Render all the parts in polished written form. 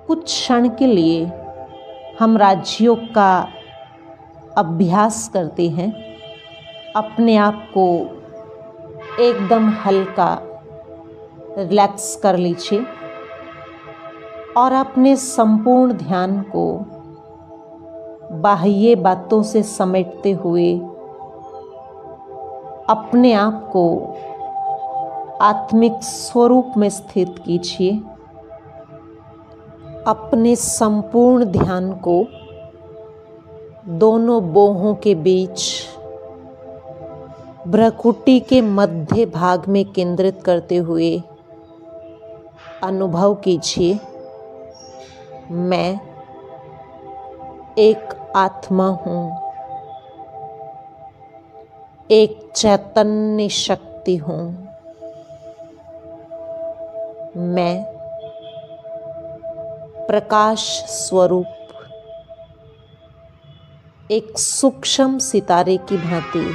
कुछ क्षण के लिए हम राजयोग का अभ्यास करते हैं। अपने आप को एकदम हल्का रिलैक्स कर लीजिए और अपने संपूर्ण ध्यान को बाह्य बातों से समेटते हुए अपने आप को आत्मिक स्वरूप में स्थित कीजिए। अपने संपूर्ण ध्यान को दोनों बाहों के बीच भ्रुकुटी के मध्य भाग में केंद्रित करते हुए अनुभव कीजिए, मैं एक आत्मा हूँ, एक चैतन्य शक्ति हूँ। मैं प्रकाश स्वरूप एक सूक्ष्म सितारे की भांति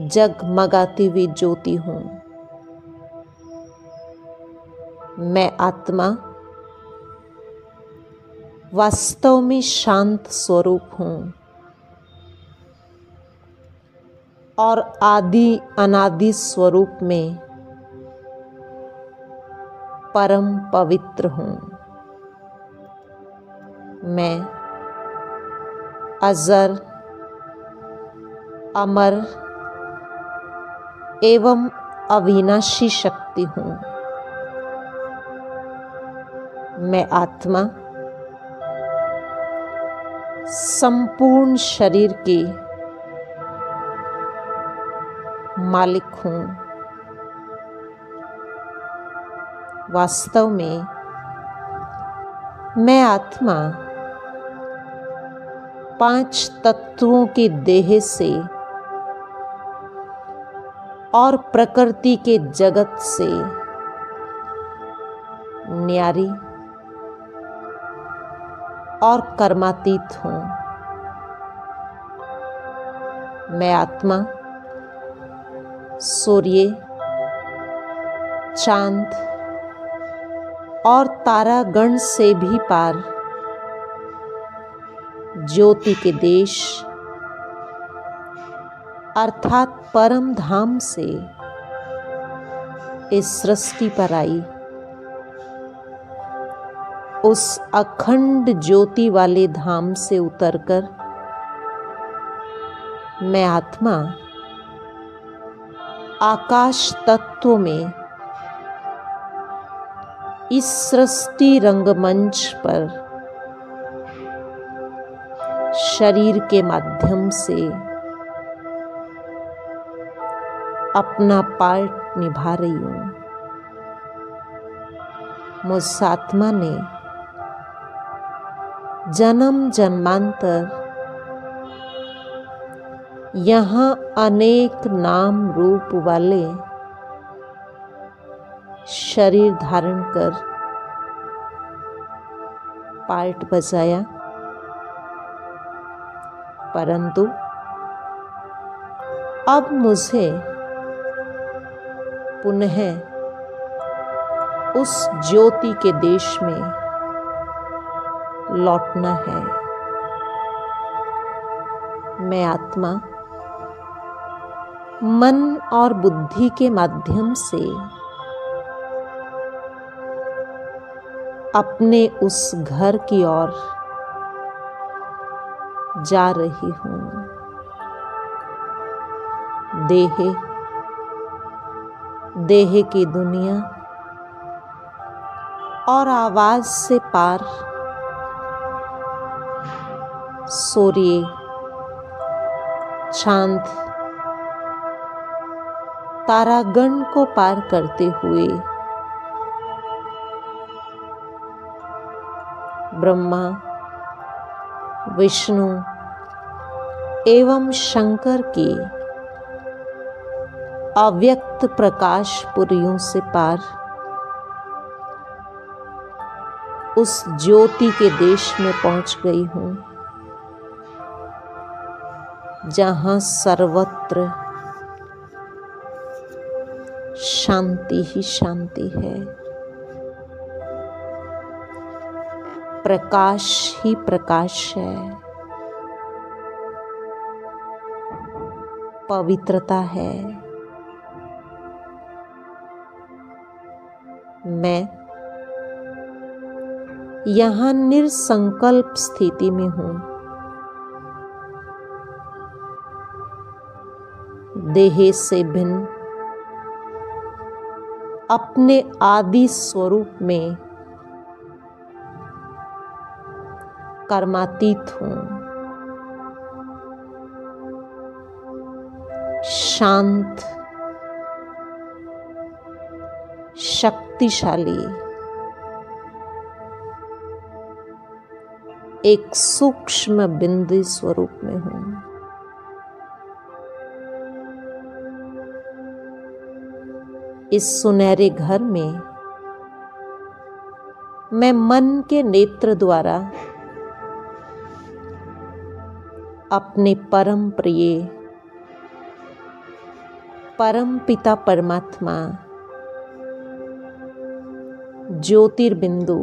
जगमगाती हुई ज्योति हूँ। मैं आत्मा वास्तव में शांत स्वरूप हूँ और आदि अनादि स्वरूप में परम पवित्र हूँ। मैं अजर, अमर एवं अविनाशी शक्ति हूँ। मैं आत्मा संपूर्ण शरीर की मालिक हूँ। वास्तव में मैं आत्मा 5 तत्वों के देह से और प्रकृति के जगत से न्यारी और कर्मातीत हूँ। मैं आत्मा सूर्य, चांद और तारागण से भी पार ज्योति के देश अर्थात परम धाम से इस सृष्टि पर आई। उस अखंड ज्योति वाले धाम से उतरकर मैं आत्मा आकाश तत्व में इस सृष्टि रंगमंच पर शरीर के माध्यम से अपना पार्ट निभा रही हूँ। मुझ आत्मा ने जन्म जन्मांतर यहाँ अनेक नाम रूप वाले शरीर धारण कर पार्ट बजाया, परंतु अब मुझे पुनः उस ज्योति के देश में लौटना है। मैं आत्मा मन और बुद्धि के माध्यम से अपने उस घर की ओर जा रही हूँ। देह की दुनिया और आवाज से पार सूर्य, चांद, तारागण को पार करते हुए ब्रह्मा, विष्णु एवं शंकर की अव्यक्त प्रकाश पुरियों से पार उस ज्योति के देश में पहुंच गई हूँ, जहाँ सर्वत्र शांति ही शांति है। प्रकाश ही प्रकाश है, पवित्रता है। मैं यहाँ निरसंकल्प स्थिति में हूँ। देह से भिन्न अपने आदि स्वरूप में कर्मातीत हूँ। शांत, शक्तिशाली, एक सूक्ष्म बिंदु स्वरूप में हूँ। इस सुनहरे घर में मैं मन के नेत्र द्वारा अपने परम प्रिय परम पिता परमात्मा ज्योतिर्बिंदु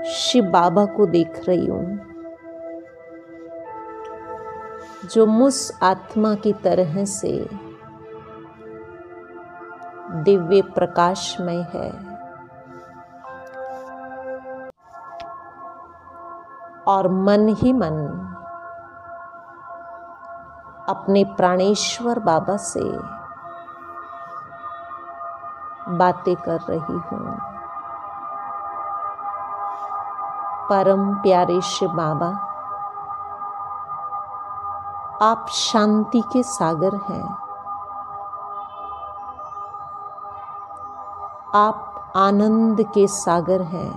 शिव बाबा को देख रही हूँ, जो मुझ आत्मा की तरह से दिव्य प्रकाशमय है और मन ही मन अपने प्राणेश्वर बाबा से बातें कर रही हूँ। परम प्यारे शिव बाबा, आप शांति के सागर हैं। आप आनंद के सागर हैं,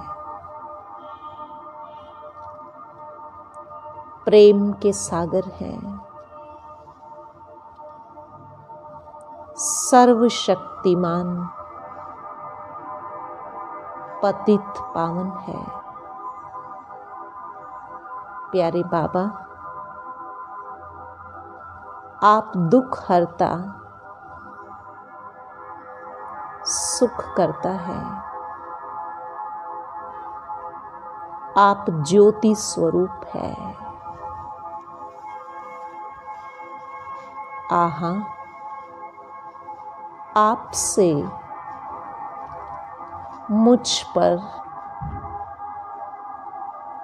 प्रेम के सागर हैं, सर्वशक्तिमान पतित पावन है। प्यारे बाबा, आप दुख हरता, सुख करता है। आप ज्योति स्वरूप है। आहा, आपसे मुझ पर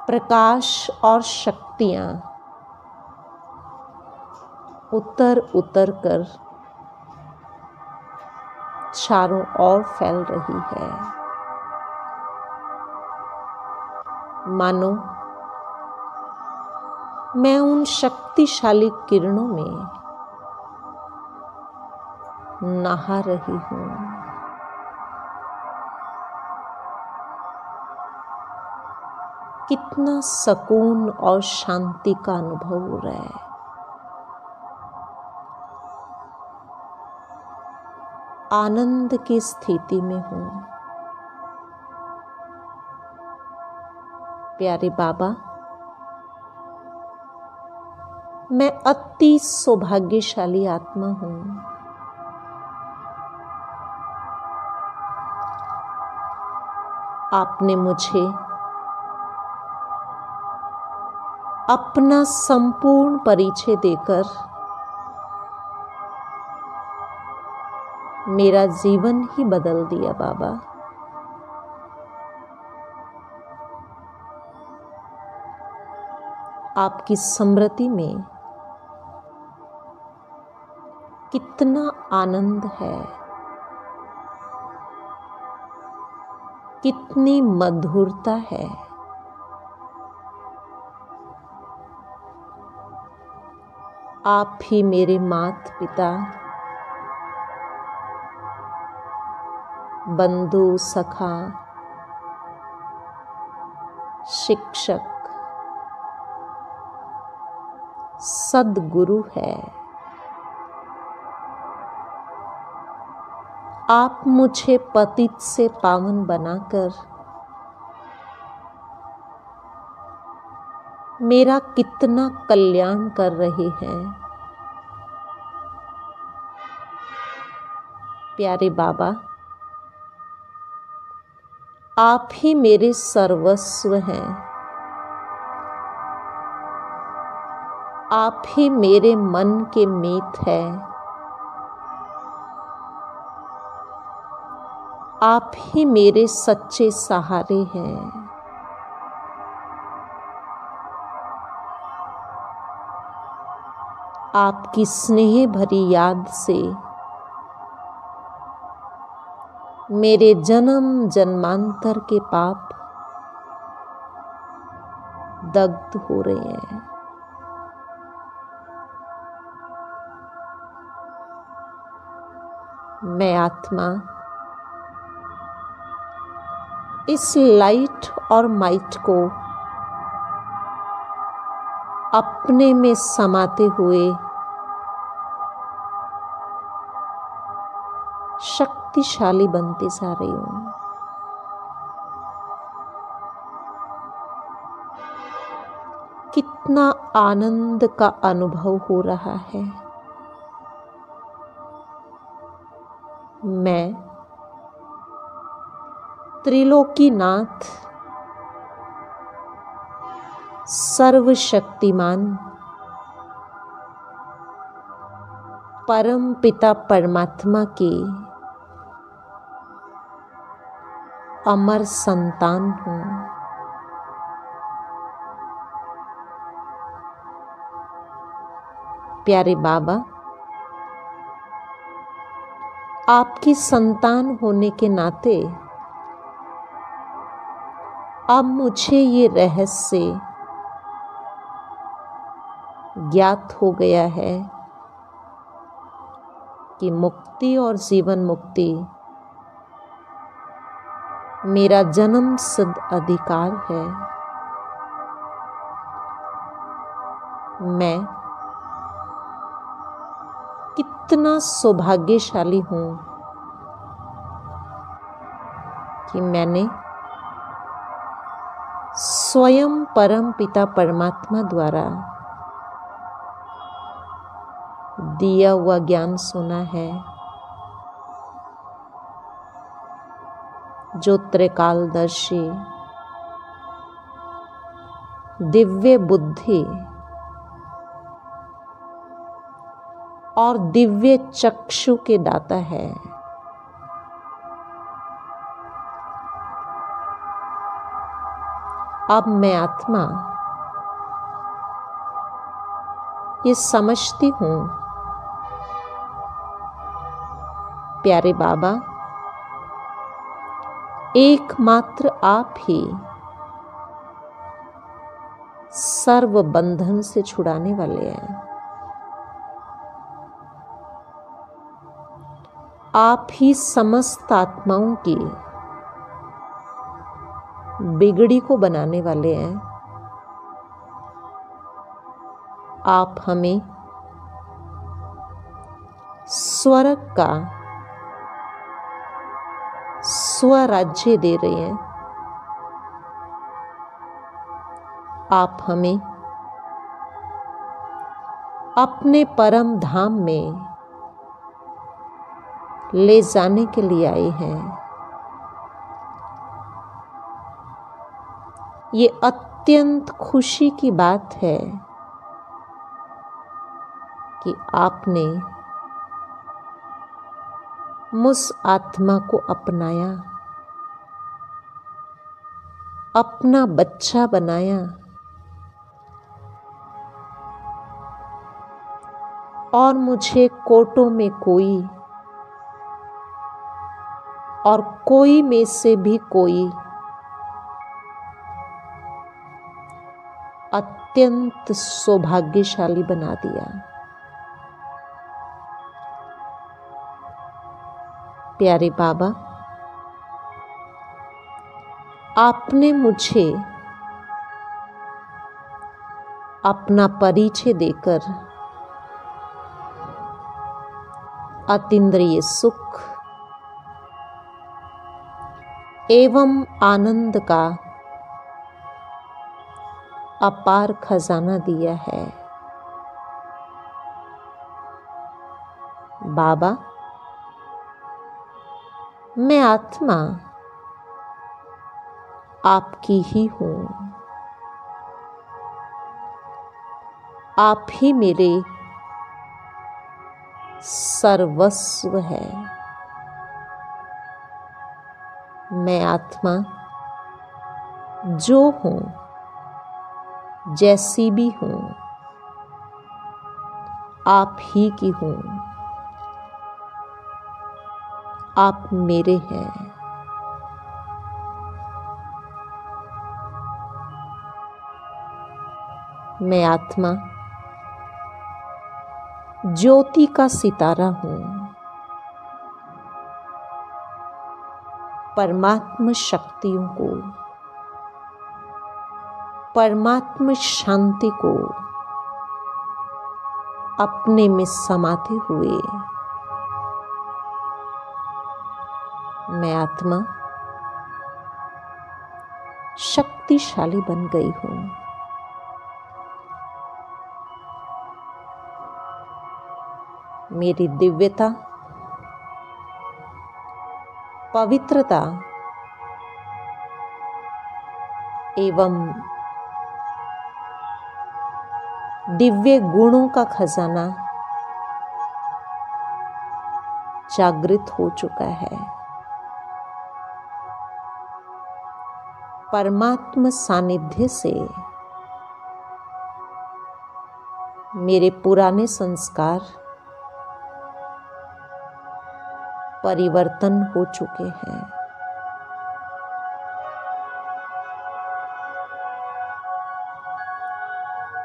प्रकाश और शक्तियां उतर उतर कर चारों ओर फैल रही है। मानो मैं उन शक्तिशाली किरणों में नहा रही हूँ। कितना सुकून और शांति का अनुभव हो रहा है। आनंद की स्थिति में हूँ। प्यारे बाबा, मैं अति सौभाग्यशाली आत्मा हूँ। आपने मुझे अपना संपूर्ण परिचय देकर मेरा जीवन ही बदल दिया बाबा। आपकी स्मृति में कितना आनंद है, कितनी मधुरता है। आप ही मेरे माता पिता, बंधु सखा, शिक्षक, सद्गुरु है। आप मुझे पतित से पावन बनाकर मेरा कितना कल्याण कर रहे हैं। प्यारे बाबा, आप ही मेरे सर्वस्व हैं। आप ही मेरे मन के मीत है। आप ही मेरे सच्चे सहारे हैं। आपकी स्नेह भरी याद से मेरे जन्म जन्मांतर के पाप दग्ध हो रहे हैं। मैं आत्मा इस लाइट और माइट को अपने में समाते हुए शक्तिशाली बनती जा रही हूं। कितना आनंद का अनुभव हो रहा है। मैं त्रिलोकीनाथ, सर्वशक्तिमान परम पिता परमात्मा की अमर संतान हूँ। प्यारे बाबा, आपकी संतान होने के नाते अब मुझे ये रहस्य ज्ञात हो गया है कि मुक्ति और जीवन मुक्ति मेरा जन्म सिद्ध अधिकार है। मैं कितना सौभाग्यशाली हूँ कि मैंने स्वयं परम पिता परमात्मा द्वारा दिया हुआ ज्ञान सुना है, जो त्रिकालदर्शी, दिव्य बुद्धि और दिव्य चक्षु के दाता है। अब मैं आत्मा ये समझती हूँ, प्यारे बाबा, एकमात्र आप ही सर्व बंधन से छुड़ाने वाले हैं। आप ही समस्त आत्माओं की बिगड़ी को बनाने वाले हैं। आप हमें स्वर्ग का स्वराज्य दे रहे हैं। आप हमें अपने परम धाम में ले जाने के लिए आए हैं। ये अत्यंत खुशी की बात है कि आपने मुझ आत्मा को अपनाया, अपना बच्चा बनाया और मुझे कोटों में कोई और कोई में से भी कोई अत्यंत सौभाग्यशाली बना दिया। प्यारे बाबा, आपने मुझे अपना परिचय देकर अतीन्द्रिय सुख एवं आनंद का अपार खजाना दिया है। बाबा, मैं आत्मा आपकी ही हूँ। आप ही मेरे सर्वस्व है। मैं आत्मा जो हूँ, जैसी भी हूँ, आप ही की हूँ। आप मेरे हैं। मैं आत्मा ज्योति का सितारा हूँ। परमात्म शक्तियों को, परमात्म शांति को अपने में समाते हुए मैं आत्मा शक्तिशाली बन गई हूँ। मेरी दिव्यता, पवित्रता एवं दिव्य गुणों का खजाना जागृत हो चुका है। परमात्म सानिध्य से मेरे पुराने संस्कार परिवर्तन हो चुके हैं।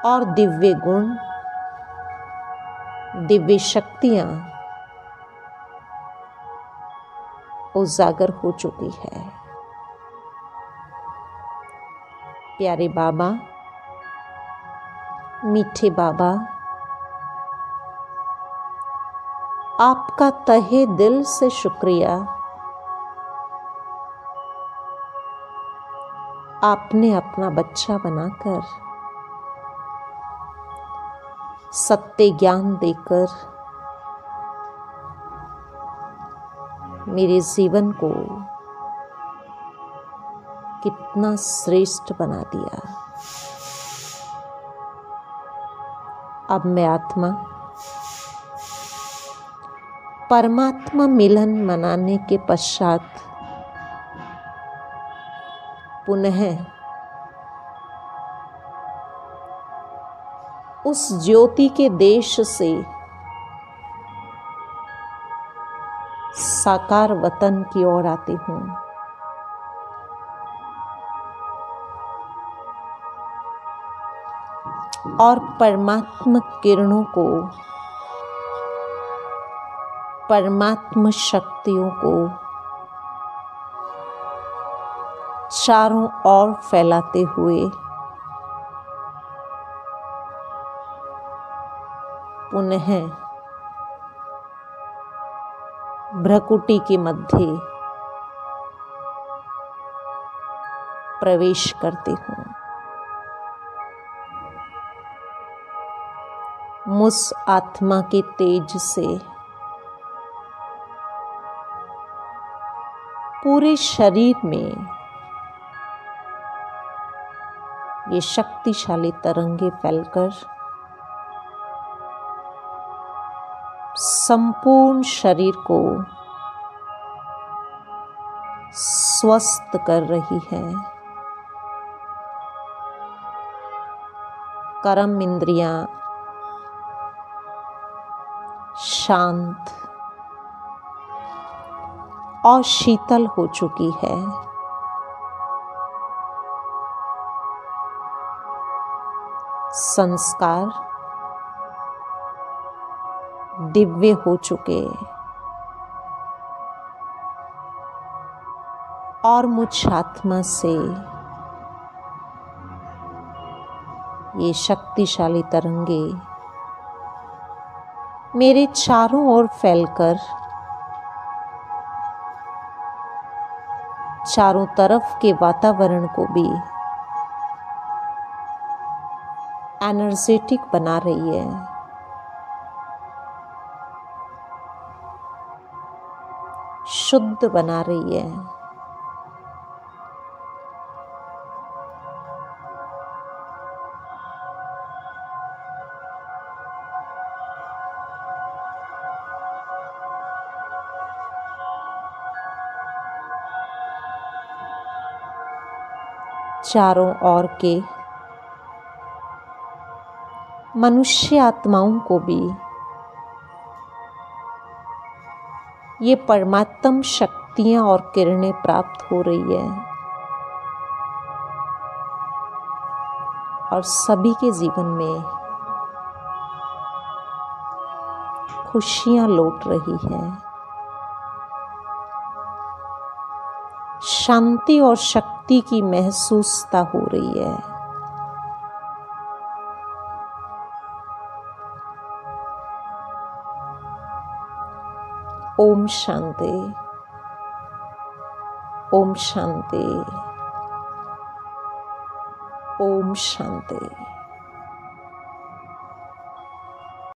और दिव्य गुण, दिव्य शक्तियां उजागर हो चुकी है। प्यारे बाबा, मीठे बाबा, आपका तहे दिल से शुक्रिया। आपने अपना बच्चा बनाकर सत्य ज्ञान देकर मेरे जीवन को कितना श्रेष्ठ बना दिया। अब मैं आत्मा परमात्मा मिलन मनाने के पश्चात पुनः उस ज्योति के देश से साकार वतन की ओर आती हूँ। और परमात्म किरणों को, परमात्म शक्तियों को चारों ओर फैलाते हुए पुनः भ्रकुटी के मध्य प्रवेश करती हूँ। मुझ आत्मा के तेज से पूरे शरीर में ये शक्तिशाली तरंगे फैलकर संपूर्ण शरीर को स्वस्थ कर रही है। कर्म इंद्रियां शांत और शीतल हो चुकी है। संस्कार दिव्य हो चुके और मुझ आत्मा से ये शक्तिशाली तरंगे मेरे चारों ओर फैलकर चारों तरफ के वातावरण को भी एनर्जेटिक बना रही है। शुद्ध बना रही है। चारों ओर के मनुष्य आत्माओं को भी ये परमात्म शक्तियां और किरणें प्राप्त हो रही है और सभी के जीवन में खुशियां लौट रही है। शांति और शक्ति की महसूसता हो रही है। ओम शांति, ओम शांति, ओम शांति।